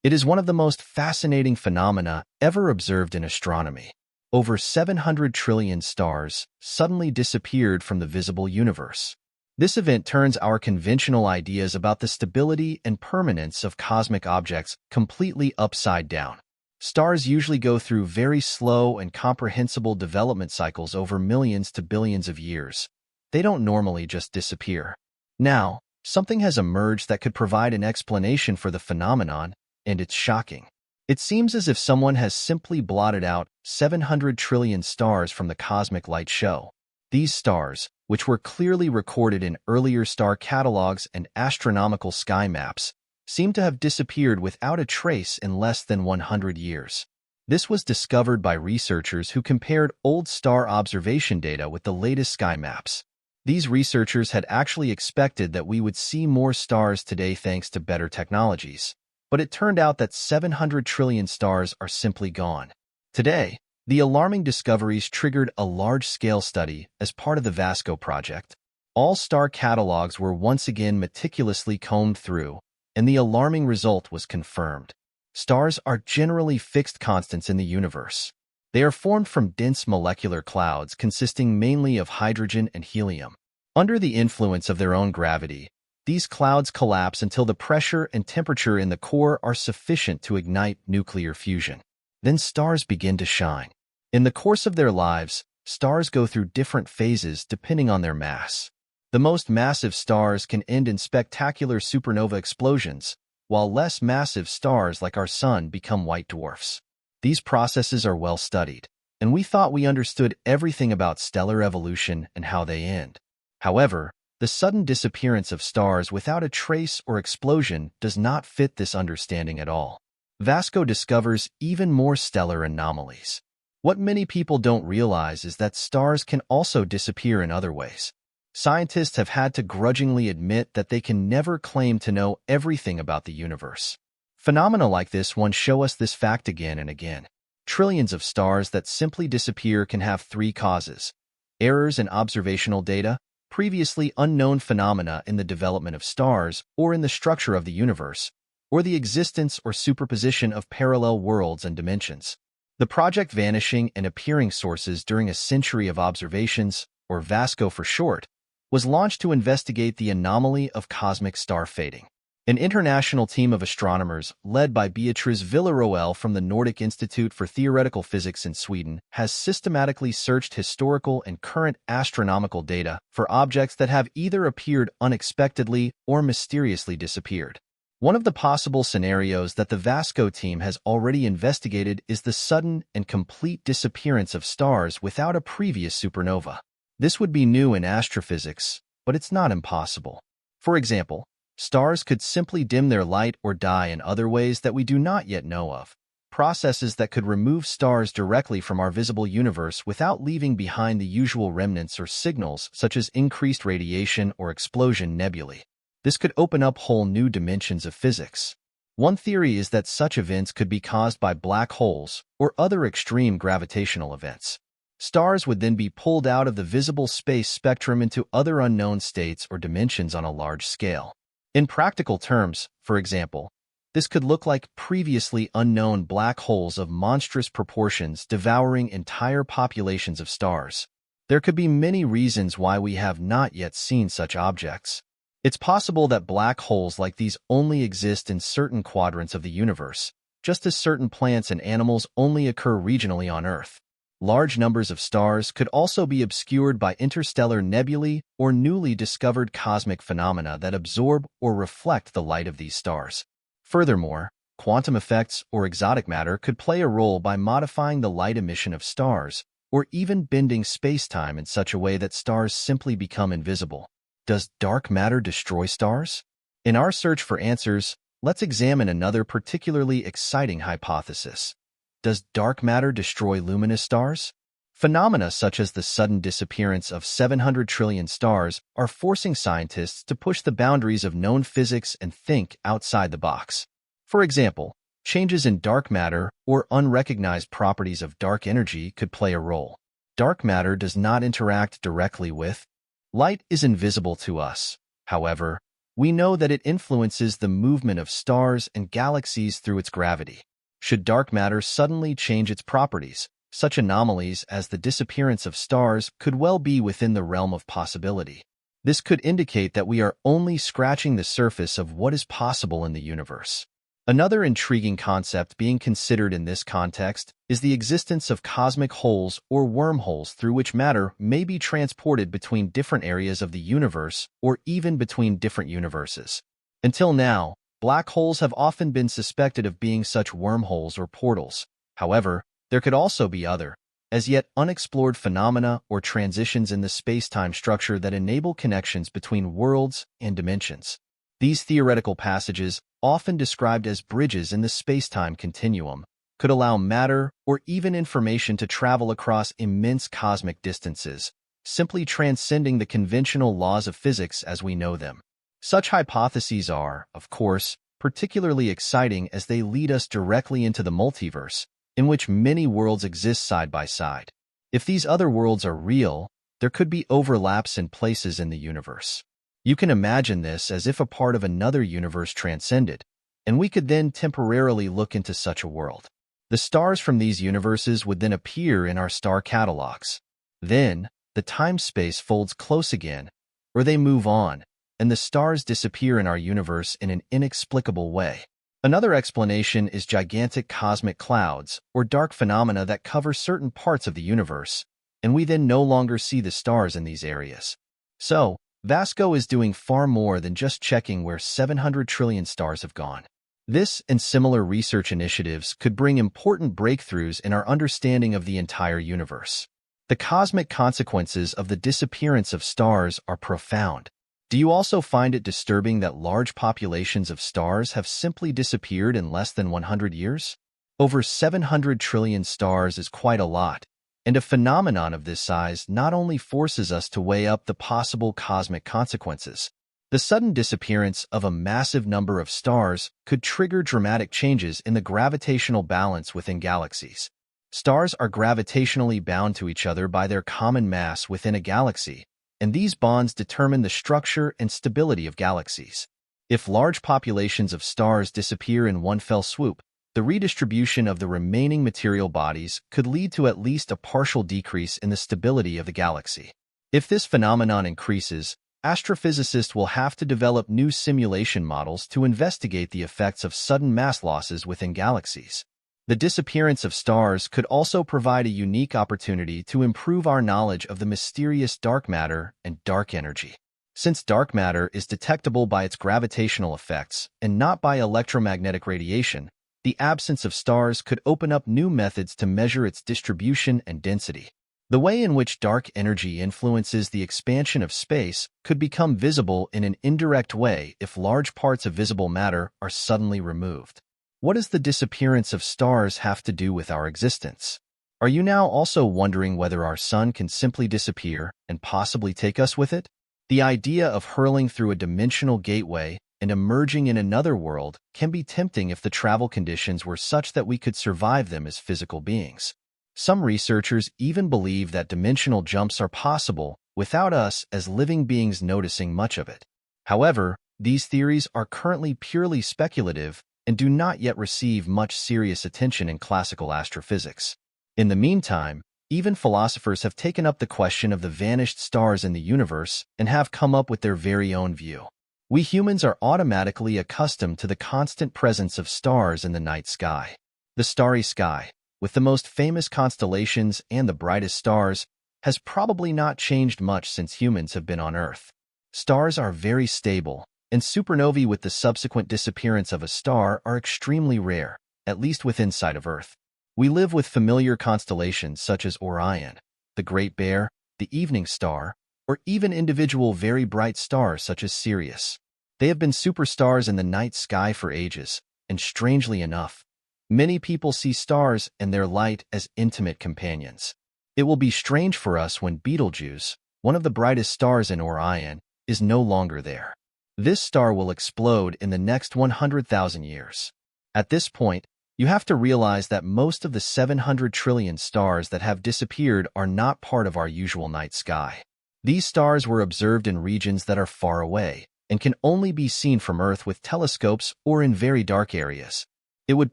It is one of the most fascinating phenomena ever observed in astronomy. Over 700 trillion stars suddenly disappeared from the visible universe. This event turns our conventional ideas about the stability and permanence of cosmic objects completely upside down. Stars usually go through very slow and comprehensible development cycles over millions to billions of years. They don't normally just disappear. Now, something has emerged that could provide an explanation for the phenomenon, and it's shocking. It seems as if someone has simply blotted out 700 trillion stars from the cosmic light show. These stars, which were clearly recorded in earlier star catalogs and astronomical sky maps, seem to have disappeared without a trace in less than 100 years. This was discovered by researchers who compared old star observation data with the latest sky maps. These researchers had actually expected that we would see more stars today thanks to better technologies. But it turned out that 700 trillion stars are simply gone. Today, the alarming discoveries triggered a large-scale study as part of the VASCO project. All star catalogs were once again meticulously combed through, and the alarming result was confirmed. Stars are generally fixed constants in the universe. They are formed from dense molecular clouds consisting mainly of hydrogen and helium. Under the influence of their own gravity, these clouds collapse until the pressure and temperature in the core are sufficient to ignite nuclear fusion. Then stars begin to shine. In the course of their lives, stars go through different phases depending on their mass. The most massive stars can end in spectacular supernova explosions, while less massive stars like our Sun become white dwarfs. These processes are well studied, and we thought we understood everything about stellar evolution and how they end. However, the sudden disappearance of stars without a trace or explosion does not fit this understanding at all. VASCO discovers even more stellar anomalies. What many people don't realize is that stars can also disappear in other ways. Scientists have had to grudgingly admit that they can never claim to know everything about the universe. Phenomena like this one show us this fact again and again. Trillions of stars that simply disappear can have three causes: errors in observational data, previously unknown phenomena in the development of stars or in the structure of the universe, or the existence or superposition of parallel worlds and dimensions. The project Vanishing and Appearing Sources During a Century of Observations, or VASCO for short, was launched to investigate the anomaly of cosmic star fading. An international team of astronomers, led by Beatrice Villarroel from the Nordic Institute for Theoretical Physics in Sweden, has systematically searched historical and current astronomical data for objects that have either appeared unexpectedly or mysteriously disappeared. One of the possible scenarios that the VASCO team has already investigated is the sudden and complete disappearance of stars without a previous supernova. This would be new in astrophysics, but it's not impossible. For example, stars could simply dim their light or die in other ways that we do not yet know of, processes that could remove stars directly from our visible universe without leaving behind the usual remnants or signals such as increased radiation or explosion nebulae. This could open up whole new dimensions of physics. One theory is that such events could be caused by black holes or other extreme gravitational events. Stars would then be pulled out of the visible space spectrum into other unknown states or dimensions on a large scale. In practical terms, for example, this could look like previously unknown black holes of monstrous proportions devouring entire populations of stars. There could be many reasons why we have not yet seen such objects. It's possible that black holes like these only exist in certain quadrants of the universe, just as certain plants and animals only occur regionally on Earth. Large numbers of stars could also be obscured by interstellar nebulae or newly discovered cosmic phenomena that absorb or reflect the light of these stars. Furthermore, quantum effects or exotic matter could play a role by modifying the light emission of stars, or even bending space-time in such a way that stars simply become invisible. Does dark matter destroy stars? In our search for answers, let's examine another particularly exciting hypothesis. Does dark matter destroy luminous stars? Phenomena such as the sudden disappearance of 700 trillion stars are forcing scientists to push the boundaries of known physics and think outside the box. For example, changes in dark matter or unrecognized properties of dark energy could play a role. Dark matter does not interact directly with light is invisible to us. However, We know that it influences the movement of stars and galaxies through its gravity. Should dark matter suddenly change its properties, such anomalies as the disappearance of stars could well be within the realm of possibility. This could indicate that we are only scratching the surface of what is possible in the universe. Another intriguing concept being considered in this context is the existence of cosmic holes or wormholes through which matter may be transported between different areas of the universe or even between different universes. Until now, black holes have often been suspected of being such wormholes or portals. However, there could also be other, as yet unexplored phenomena or transitions in the space-time structure that enable connections between worlds and dimensions. These theoretical passages, often described as bridges in the space-time continuum, could allow matter or even information to travel across immense cosmic distances, simply transcending the conventional laws of physics as we know them. Such hypotheses are, of course, particularly exciting as they lead us directly into the multiverse, in which many worlds exist side by side. If these other worlds are real, there could be overlaps in places in the universe. You can imagine this as if a part of another universe transcended, and we could then temporarily look into such a world. The stars from these universes would then appear in our star catalogs. Then, the time-space folds close again, or they move on, and the stars disappear in our universe in an inexplicable way. Another explanation is gigantic cosmic clouds, or dark phenomena that cover certain parts of the universe, and we then no longer see the stars in these areas. So, Vasco is doing far more than just checking where 700 trillion stars have gone. This and similar research initiatives could bring important breakthroughs in our understanding of the entire universe. The cosmic consequences of the disappearance of stars are profound. Do you also find it disturbing that large populations of stars have simply disappeared in less than 100 years? Over 700 trillion stars is quite a lot, and a phenomenon of this size not only forces us to weigh up the possible cosmic consequences. The sudden disappearance of a massive number of stars could trigger dramatic changes in the gravitational balance within galaxies. Stars are gravitationally bound to each other by their common mass within a galaxy, and these bonds determine the structure and stability of galaxies. If large populations of stars disappear in one fell swoop, the redistribution of the remaining material bodies could lead to at least a partial decrease in the stability of the galaxy. If this phenomenon increases, astrophysicists will have to develop new simulation models to investigate the effects of sudden mass losses within galaxies. The disappearance of stars could also provide a unique opportunity to improve our knowledge of the mysterious dark matter and dark energy. Since dark matter is detectable by its gravitational effects and not by electromagnetic radiation, the absence of stars could open up new methods to measure its distribution and density. The way in which dark energy influences the expansion of space could become visible in an indirect way if large parts of visible matter are suddenly removed. What does the disappearance of stars have to do with our existence? Are you now also wondering whether our sun can simply disappear and possibly take us with it? The idea of hurling through a dimensional gateway and emerging in another world can be tempting if the travel conditions were such that we could survive them as physical beings. Some researchers even believe that dimensional jumps are possible without us as living beings noticing much of it. However, these theories are currently purely speculative and do not yet receive much serious attention in classical astrophysics. In the meantime, even philosophers have taken up the question of the vanished stars in the universe and have come up with their very own view. We humans are automatically accustomed to the constant presence of stars in the night sky. The starry sky, with the most famous constellations and the brightest stars, has probably not changed much since humans have been on Earth. Stars are very stable, and supernovae with the subsequent disappearance of a star are extremely rare, at least within sight of Earth. We live with familiar constellations such as Orion, the Great Bear, the Evening Star, or even individual very bright stars such as Sirius. They have been superstars in the night sky for ages, and strangely enough, many people see stars and their light as intimate companions. It will be strange for us when Betelgeuse, one of the brightest stars in Orion, is no longer there. This star will explode in the next 100,000 years. At this point, you have to realize that most of the 700 trillion stars that have disappeared are not part of our usual night sky. These stars were observed in regions that are far away, and can only be seen from Earth with telescopes or in very dark areas. It would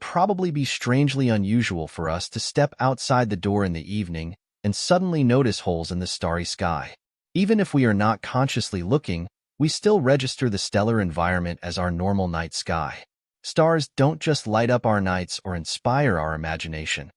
probably be strangely unusual for us to step outside the door in the evening and suddenly notice holes in the starry sky. Even if we are not consciously looking, we still register the stellar environment as our normal night sky. Stars don't just light up our nights or inspire our imagination.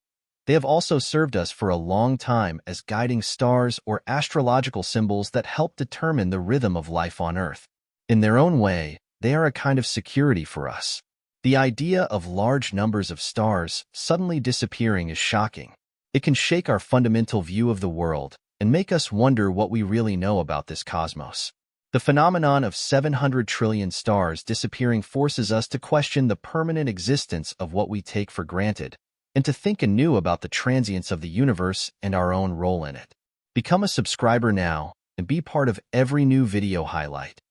They have also served us for a long time as guiding stars or astrological symbols that help determine the rhythm of life on Earth. In their own way, they are a kind of security for us. The idea of large numbers of stars suddenly disappearing is shocking. It can shake our fundamental view of the world and make us wonder what we really know about this cosmos. The phenomenon of 700 trillion stars disappearing forces us to question the permanent existence of what we take for granted, and to think anew about the transience of the universe and our own role in it. Become a subscriber now and be part of every new video highlight.